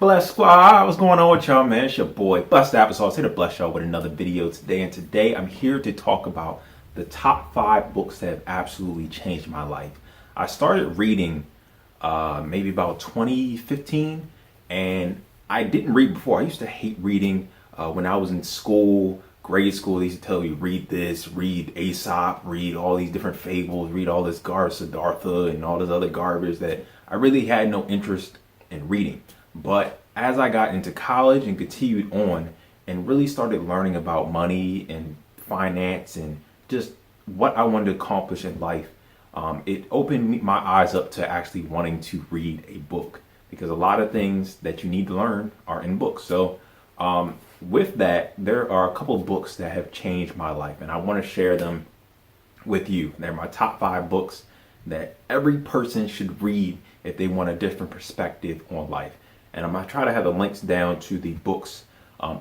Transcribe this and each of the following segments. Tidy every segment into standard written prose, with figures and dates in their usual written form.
Bless Squad, what's going on with y'all, man? It's your boy, Blessed Applesauce, here to bless y'all with another video today. And today I'm here to talk about the top 5 books that have absolutely changed my life. I started reading maybe about 2015, and I didn't read before. I used to hate reading when I was in school, grade school. They used to tell you, read this, read Aesop, read all these different fables, read all this Siddhartha and all this other garbage that I really had no interest in reading. But as I got into college and continued on and really started learning about money and finance and just what I wanted to accomplish in life, it opened my eyes up to actually wanting to read a book, because a lot of things that you need to learn are in books. So with that, there are a couple of books that have changed my life, and I want to share them with you. They're my top 5 books that every person should read if they want a different perspective on life. And I'm going to try to have the links down to the books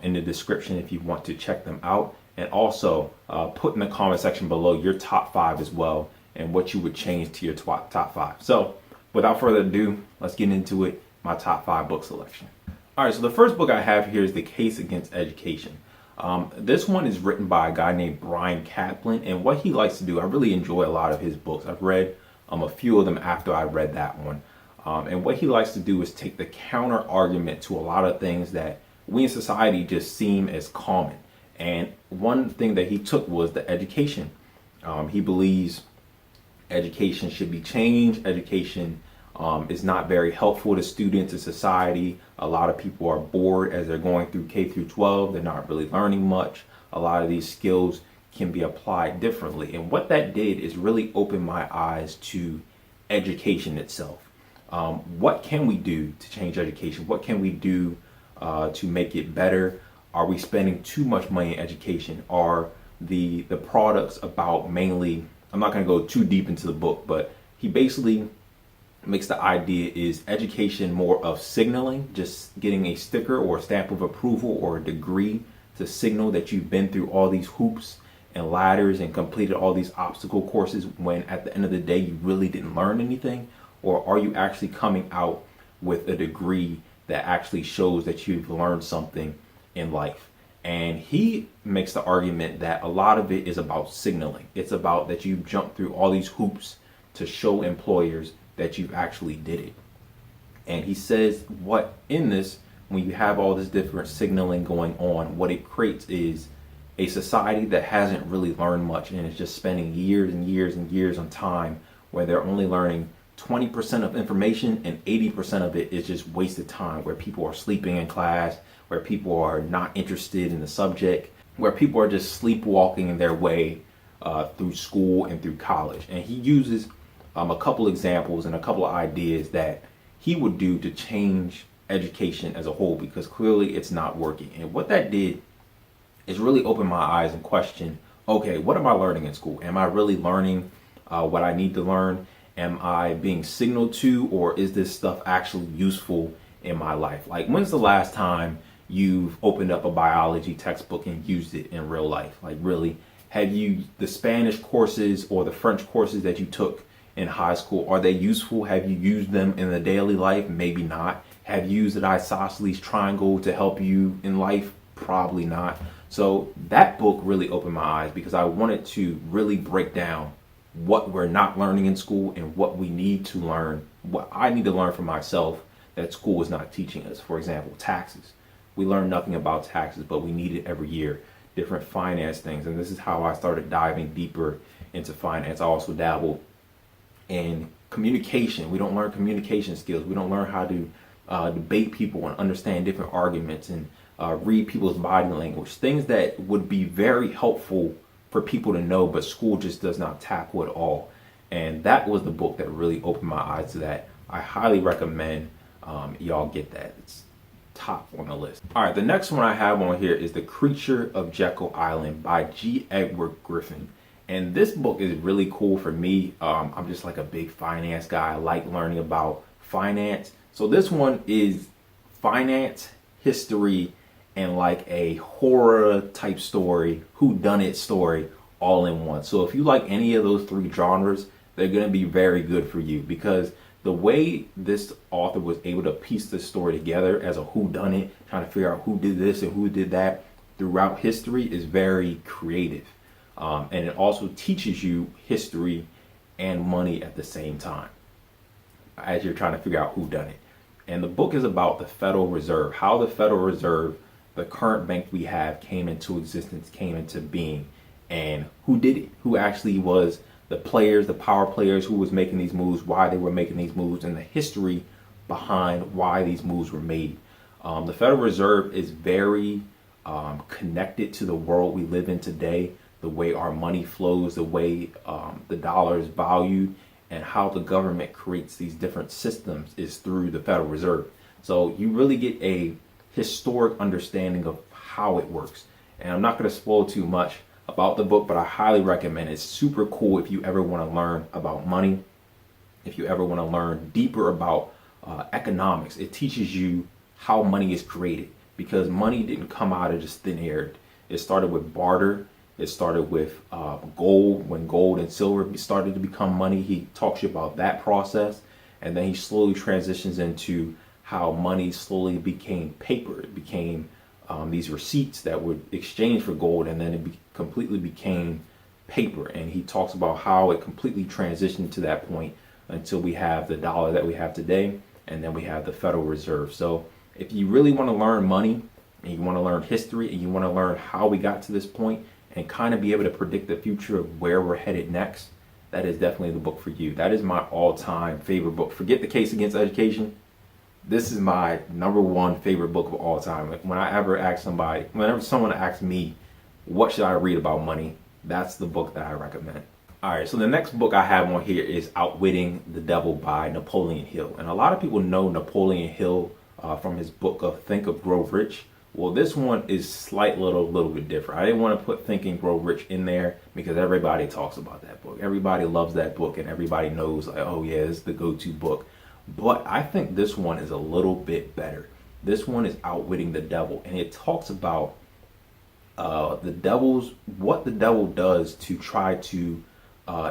in the description if you want to check them out. And also put in the comment section below your top 5 as well and what you would change to your top 5. So without further ado, let's get into it. My top 5 book selection. All right, so the first book I have here is The Case Against Education. This one is written by a guy named Bryan Caplan, and what he likes to do, I really enjoy a lot of his books. I've read a few of them after I read that one. And what he likes to do is take the counter argument to a lot of things that we in society just seem as common. And one thing that he took was the education. He believes education should be changed. Education is not very helpful to students and society. A lot of people are bored as they're going through K through 12. They're not really learning much. A lot of these skills can be applied differently. And what that did is really open my eyes to education itself. What can we do to change education? What can we do to make it better? Are we spending too much money in education? Are the products about mainly, I'm not going to go too deep into the book, but he basically makes the idea is education more of signaling, just getting a sticker or a stamp of approval or a degree to signal that you've been through all these hoops and ladders and completed all these obstacle courses, when at the end of the day you really didn't learn anything? Or are you actually coming out with a degree that actually shows that you've learned something in life? And he makes the argument that a lot of it is about signaling. It's about that you've jumped through all these hoops to show employers that you've actually did it. And he says what in this, when you have all this different signaling going on, what it creates is a society that hasn't really learned much and is just spending years and years and years on time where they're only learning 20% of information and 80% of it is just wasted time, where people are sleeping in class, where people are not interested in the subject, where people are just sleepwalking in their way through school and through college. And he uses a couple examples and a couple of ideas that he would do to change education as a whole, because clearly it's not working. And what that did is really open my eyes and question, okay, what am I learning in school? Am I really learning what I need to learn? Am I being signaled to, or is this stuff actually useful in my life? Like, when's the last time you've opened up a biology textbook and used it in real life? Like, really, have you, the Spanish courses or the French courses that you took in high school, are they useful? Have you used them in the daily life? Maybe not. Have you used the isosceles triangle to help you in life? Probably not. So that book really opened my eyes, because I wanted to really break down what we're not learning in school and what we need to learn, what I need to learn for myself that school is not teaching us. For example, taxes. We learn nothing about taxes, but we need it every year. Different finance things. And this is how I started diving deeper into finance. I also dabbled in communication. We don't learn communication skills. We don't learn how to debate people and understand different arguments and read people's body language. Things that would be very helpful for people to know, but school just does not tackle it all. And that was the book that really opened my eyes to that. I highly recommend y'all get that. It's top on the list. All right, the next one I have on here is The Creature of Jekyll Island by G. Edward Griffin. And this book is really cool for me. I'm just like a big finance guy. I like learning about finance. So this one is finance, history, and like a horror type story, whodunit story, all in one. So if you like any of those 3 genres, they're going to be very good for you, because the way this author was able to piece this story together as a whodunit, trying to figure out who did this and who did that throughout history, is very creative. And it also teaches you history and money at the same time as you're trying to figure out who done it. And the book is about the Federal Reserve, how the Federal Reserve, the current bank we have, came into existence, came into being, and who did it, who actually was the players, the power players, who was making these moves, why they were making these moves, and the history behind why these moves were made. The Federal Reserve is very connected to the world we live in today, the way our money flows, the way the dollar is valued, and how the government creates these different systems is through the Federal Reserve. So you really get a historic understanding of how it works. And I'm not going to spoil too much about the book, but I highly recommend it. It's super cool if you ever want to learn about money, if you ever want to learn deeper about economics. It teaches you how money is created, because money didn't come out of just thin air. It started with barter. It started with gold. When gold and silver started to become money, he talks to you about that process. And then he slowly transitions into how money slowly became paper. It became these receipts that would exchange for gold, and then it completely became paper. And he talks about how it completely transitioned to that point until we have the dollar that we have today, and then we have the Federal Reserve. So if you really want to learn money, and you want to learn history, and you want to learn how we got to this point, and kind of be able to predict the future of where we're headed next, that is definitely the book for you. That is my all-time favorite book. Forget The Case Against Education. This is my #1 favorite book of all time. Whenever someone asks me, what should I read about money, that's the book that I recommend. All right, so the next book I have on here is Outwitting the Devil by Napoleon Hill. And a lot of people know Napoleon Hill from his book of Think and Grow Rich. Well, this one is little bit different. I didn't want to put Think and Grow Rich in there because everybody talks about that book. Everybody loves that book, and everybody knows, like, oh yeah, it's the go-to book. But I think this one is a little bit better. This one is Outwitting the Devil, and it talks about what the devil does to try to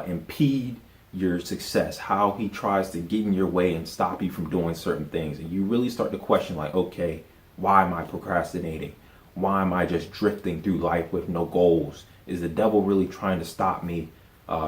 impede your success, how he tries to get in your way and stop you from doing certain things. And you really start to question, like, okay, why am I procrastinating? Why am I just drifting through life with no goals? Is the devil really trying to stop me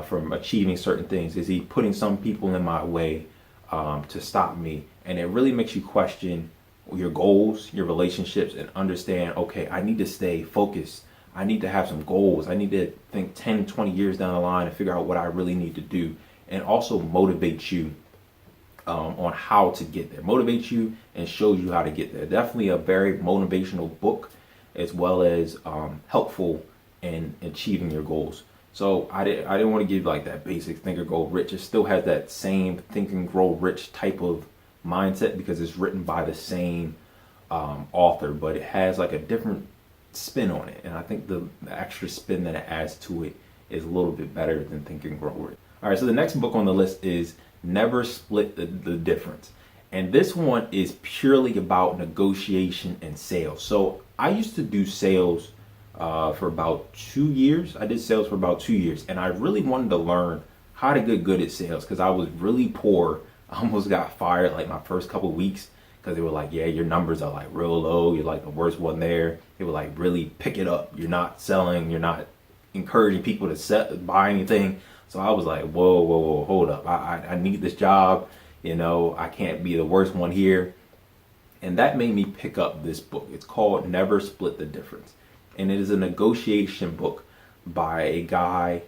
from achieving certain things? Is he putting some people in my way to stop me? And it really makes you question your goals, your relationships, and understand, okay, I need to stay focused. I need to have some goals. I need to think 10, 20 years down the line and figure out what I really need to do, and also motivate you on how to get there. Motivate you and shows you how to get there. Definitely a very motivational book, as well as helpful in achieving your goals. So I didn't want to give like that basic Think and Grow Rich. It still has that same Think and Grow Rich type of mindset because it's written by the same author, but it has like a different spin on it. And I think the extra spin that it adds to it is a little bit better than Think and Grow Rich. All right, so the next book on the list is Never Split the Difference. And this one is purely about negotiation and sales. So I used to do sales for about 2 years. I did sales for about 2 years, and I really wanted to learn how to get good at sales because I was really poor. I almost got fired like my first couple of weeks because they were like, yeah, your numbers are like real low. You're like the worst one there. They were like, really pick it up. You're not selling. You're not encouraging people to buy anything. So I was like, whoa, hold up. I need this job. You know, I can't be the worst one here. And that made me pick up this book. It's called Never Split the Difference. And it is a negotiation book by a guy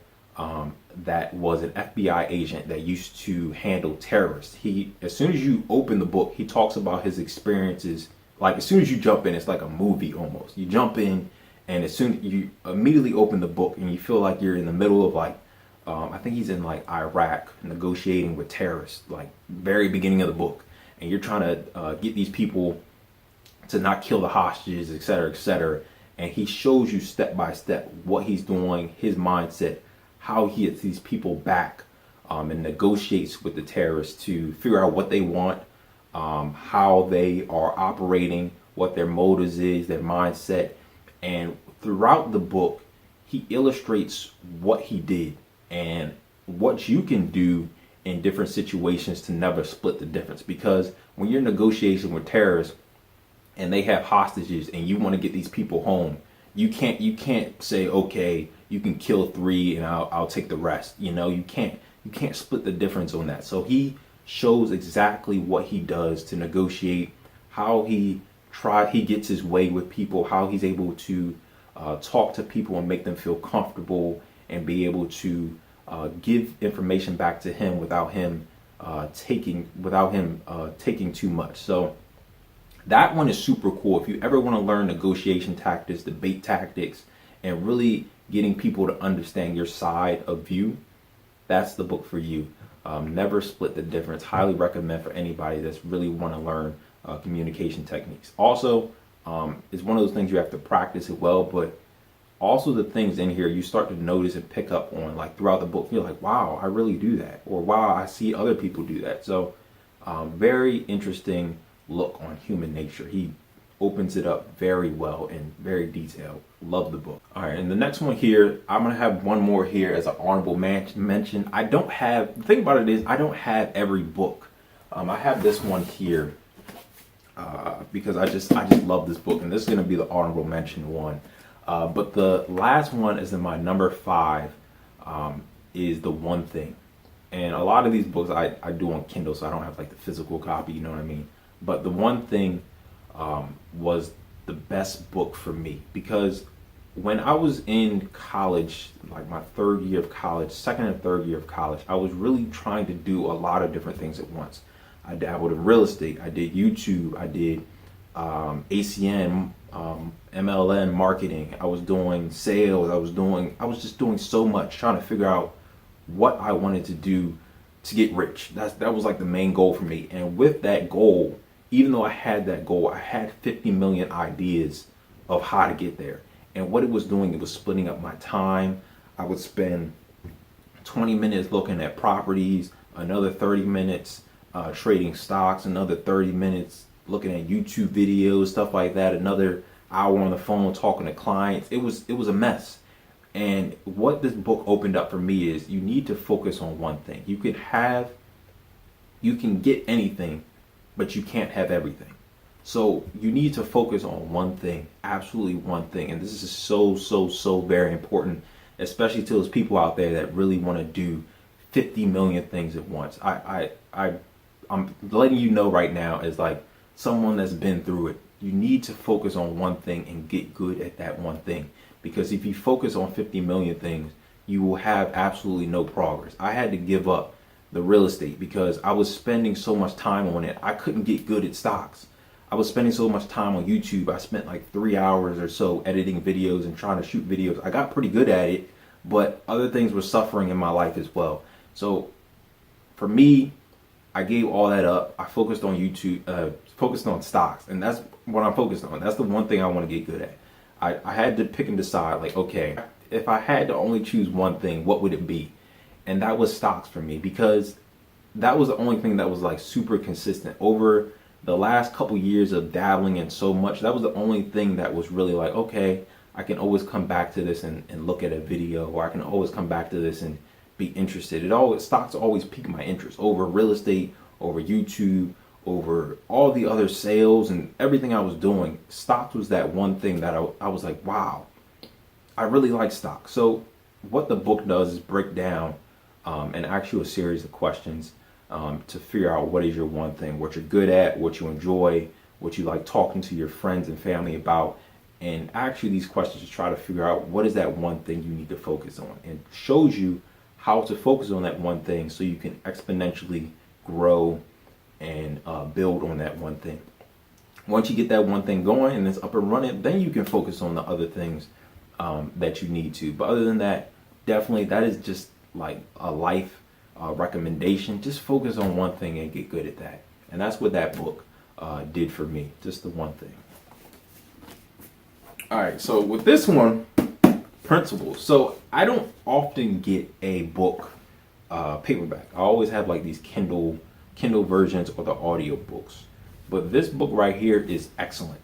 that was an FBI agent that used to handle terrorists. As soon as you open the book, he talks about his experiences. Like as soon as you jump in, it's like a movie almost. You jump in, and as soon you immediately open the book, and you feel like you're in the middle of like, I think he's in like Iraq negotiating with terrorists, like very beginning of the book. And you're trying to get these people to not kill the hostages, et cetera, et cetera. And he shows you step by step what he's doing, his mindset, how he gets these people back and negotiates with the terrorists to figure out what they want, how they are operating, what their motives is, their mindset. And throughout the book, he illustrates what he did and what you can do in different situations to never split the difference. Because when you're negotiating with terrorists and they have hostages and you want to get these people home, you can't say, okay, you can kill 3 and I'll take the rest. You can't split the difference on that. So he shows exactly what he does to negotiate, how he gets his way with people, how he's able to talk to people and make them feel comfortable and be able to give information back to him without him taking too much. So that one is super cool. If you ever want to learn negotiation tactics, debate tactics, and really getting people to understand your side of view, that's the book for you. Never Split the Difference. Highly recommend for anybody that's really want to learn communication techniques. Also, it's one of those things you have to practice it well, but also the things in here you start to notice and pick up on, like throughout the book. You're like, wow, I really do that, or wow, I see other people do that. So very interesting look on human nature. He opens it up very well and very detailed. Love the book. All right, and the next one here, I'm gonna have one more here as an honorable mention. The thing about it is I don't have every book. I have this one here because I just love this book, and this is gonna be the honorable mention one. But the last one is in my number 5, is The One Thing. And a lot of these books I do on Kindle, so I don't have like the physical copy, you know what I mean? But The One Thing was the best book for me, because when I was in college, like my third year of college, second and third year of college, I was really trying to do a lot of different things at once. I dabbled in real estate, I did YouTube, I did ACN, MLN marketing, I was doing sales, I was just doing so much, trying to figure out what I wanted to do to get rich. That was like the main goal for me. And with that goal, even though I had that goal, I had 50 million ideas of how to get there. And what it was doing, it was splitting up my time. I would spend 20 minutes looking at properties, another 30 minutes trading stocks, another 30 minutes looking at YouTube videos, stuff like that, another hour on the phone talking to clients. It was a mess. And what this book opened up for me is you need to focus on one thing. You can get anything, but you can't have everything. So you need to focus on one thing, absolutely one thing. And this is so very important, especially to those people out there that really want to do 50 million things at once. I'm letting you know right now, as like someone that's been through it, you need to focus on one thing and get good at that one thing. Because if you focus on 50 million things, you will have absolutely no progress. I had to give up the real estate because I was spending so much time on it. I couldn't get good at stocks. I was spending so much time on YouTube. I spent like 3 hours or so editing videos and trying to shoot videos. I got pretty good at it, but other things were suffering in my life as well. So for me, I gave all that up. I focused on YouTube, focused on stocks, and that's what I'm focused on. That's the one thing I want to get good at. I had to pick and decide, like, okay, if I had to only choose one thing, what would it be? And that was stocks for me, because that was the only thing that was like super consistent over the last couple years of dabbling in so much. That was the only thing that was really like, okay, I can always come back to this and look at a video, or I can always come back to this and be interested. Stocks always pique my interest over real estate, over YouTube, over all the other sales and everything I was doing. Stocks was that one thing that I was like, wow, I really like stocks. So what the book does is break down and ask you a series of questions to figure out what is your one thing, what you're good at, what you enjoy, what you like talking to your friends and family about, and ask you these questions to try to figure out what is that one thing you need to focus on, and shows you how to focus on that one thing so you can exponentially grow and build on that one thing. Once you get that one thing going and it's up and running, then you can focus on the other things that you need to. But other than that, definitely that is just like a life recommendation. Just focus on one thing and get good at that. And that's what that book did for me. Just the one thing. All right, so with this one, principles. So I don't often get a book paperback. I always have like these Kindle versions or the audio books. But this book right here is excellent.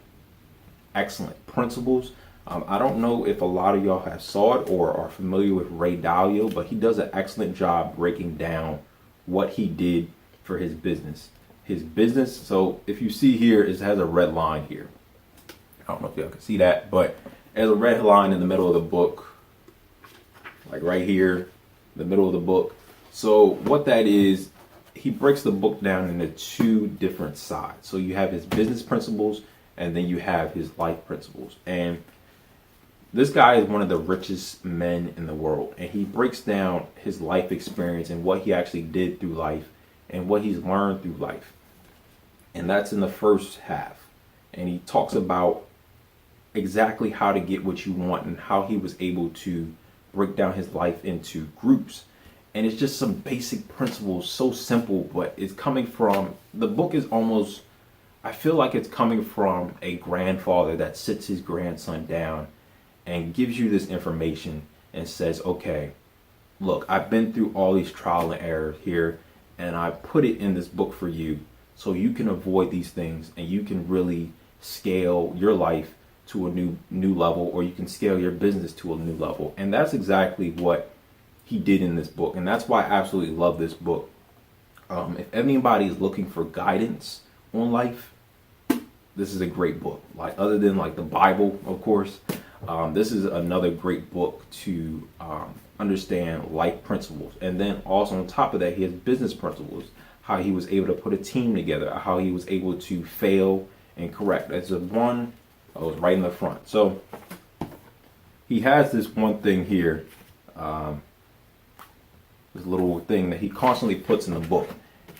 Excellent. Principles. I don't know if a lot of y'all have saw it or are familiar with Ray Dalio, but he does an excellent job breaking down what he did for his business. So if you see here, it has a red line here. I don't know if y'all can see that, but there's a red line in the middle of the book, like right here, the middle of the book. So what that is, he breaks the book down into two different sides. So you have his business principles, and then you have his life principles. And this guy is one of the richest men in the world, and he breaks down his life experience and what he actually did through life and what he's learned through life. And that's in the first half. And he talks about exactly how to get what you want and how he was able to break down his life into groups. And it's just some basic principles, so simple, but it's coming from, the book is almost, I feel like it's coming from a grandfather that sits his grandson down and gives you this information and says, okay, look, I've been through all these trial and errors here, and I put it in this book for you so you can avoid these things and you can really scale your life to a new level, or you can scale your business to a new level. And that's exactly what he did in this book, and that's why I absolutely love this book. If anybody is looking for guidance on life, this is a great book. Like, other than like the Bible, of course, this is another great book to understand life principles. And then also on top of that, he has business principles, how he was able to put a team together, how he was able to fail and correct. That's the one that was right in the front. So he has this one thing here, this little thing that he constantly puts in the book,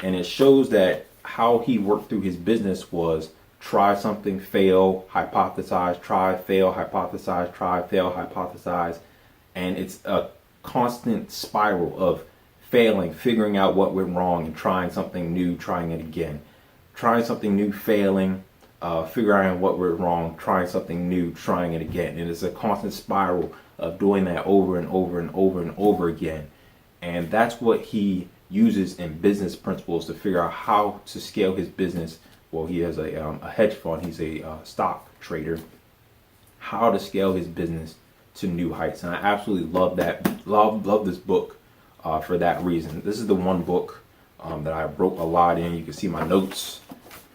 and it shows that how he worked through his business was try something, fail, hypothesize, try, fail, hypothesize, try, fail, hypothesize. And it's a constant spiral of failing, figuring out what went wrong, and trying something new, trying it again. Trying something new, failing, figuring out what went wrong, trying something new, trying it again. And it's a constant spiral of doing that over and over and over and over again. And that's what he uses in business principles to figure out how to scale his business. Well, he has a hedge fund. He's a stock trader. How to scale his business to new heights. And I absolutely love that. Love this book for that reason. This is the one book that I wrote a lot in. You can see my notes.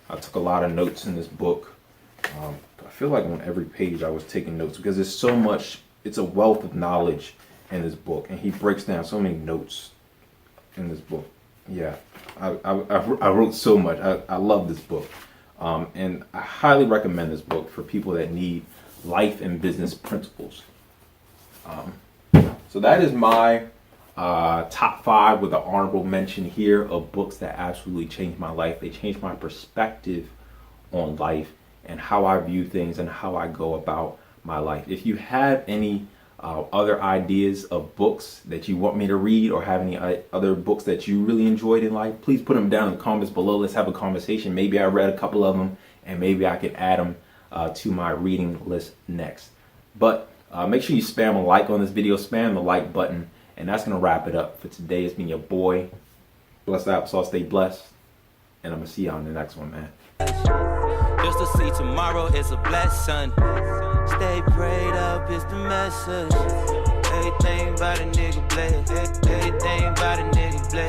I took a lot of notes in this book. I feel like on every page I was taking notes because there's so much. It's a wealth of knowledge in this book, and he breaks down so many notes in this book. Yeah, I wrote so much. I love this book, and I highly recommend this book for people that need life and business principles. So that is my top 5 with an honorable mention here of books that absolutely changed my life. They changed my perspective on life and how I view things and how I go about my life. If you have any other ideas of books that you want me to read, or have any other books that you really enjoyed in life, please put them down in the comments below. Let's have a conversation. Maybe I read a couple of them, and maybe I can add them to my reading list next. But make sure you spam a like on this video, spam the like button, and that's going to wrap it up for today. It's been your boy, Blessed Applesauce. Stay blessed, and I'm going to see you on the next one, man. Just to see tomorrow is a blessing. Stay prayed up is the message. Everything about a nigga blessed. Everything about a nigga blessed.